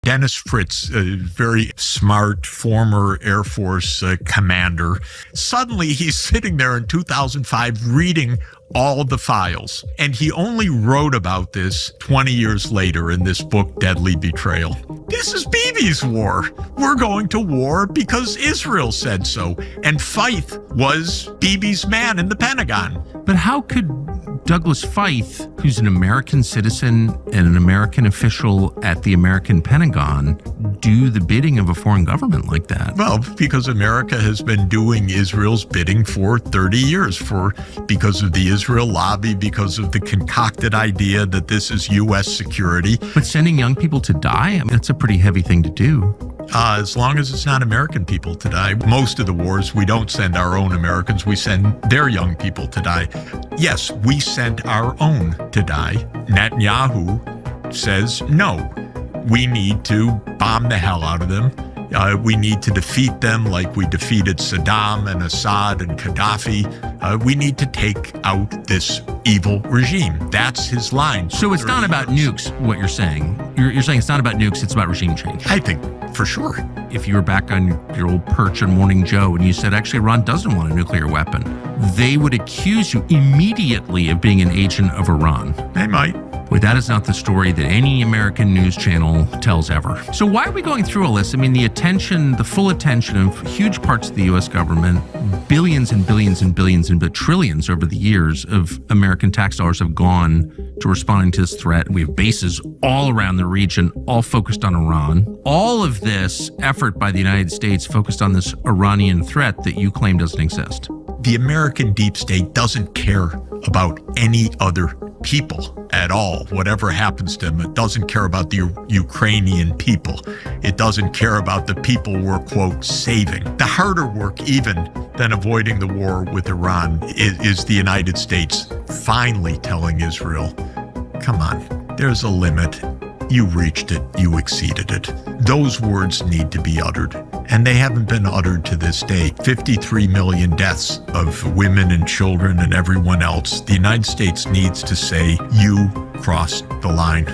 Dennis Fritz, a very smart former Air Force commander, suddenly he's sitting there in 2005 reading all the files. And he only wrote about this 20 years later in this book, Deadly Betrayal. This is Bibi's war. We're going to war because Israel said so. And Feith was Bibi's man in the Pentagon. But how could Douglas Feith, who's an American citizen and an American official at the American Pentagon, do the bidding of a foreign government like that? Well, because America has been doing Israel's bidding for 30 years, because of the Israel lobby, because of the concocted idea that this is U.S. security. But sending young people to die, I mean, that's a pretty heavy thing to do. As long as it's not American people to die. Most of the wars, we don't send our own Americans, we send their young people to die. Yes, we sent our own to die. Netanyahu says, no, we need to bomb the hell out of them. We need to defeat them like we defeated Saddam and Assad and Gaddafi. We need to take out this evil regime. That's his line. So it's not about nukes, what you're saying. You're saying it's not about nukes, it's about regime change. I think, for sure. If you were back on your old perch on Morning Joe and you said, actually, Iran doesn't want a nuclear weapon, they would accuse you immediately of being an agent of Iran. They might. Boy, that is not the story that any American news channel tells ever. So why are we going through all this? I mean, the full attention of huge parts of the U.S. government, billions and billions and billions and trillions over the years of American tax dollars have gone to responding to this threat. We have bases all around the region, all focused on Iran. All of this effort by the United States focused on this Iranian threat that you claim doesn't exist. The American deep state doesn't care about any other people at all. Whatever happens to them, it doesn't care about the Ukrainian people. It doesn't care about the people we're, quote, saving. The harder work even than avoiding the war with Iran is the United States finally telling Israel, come on, there's a limit. You reached it, you exceeded it. Those words need to be uttered, and they haven't been uttered to this day. 53 million deaths of women and children and everyone else. The United States needs to say, you crossed the line.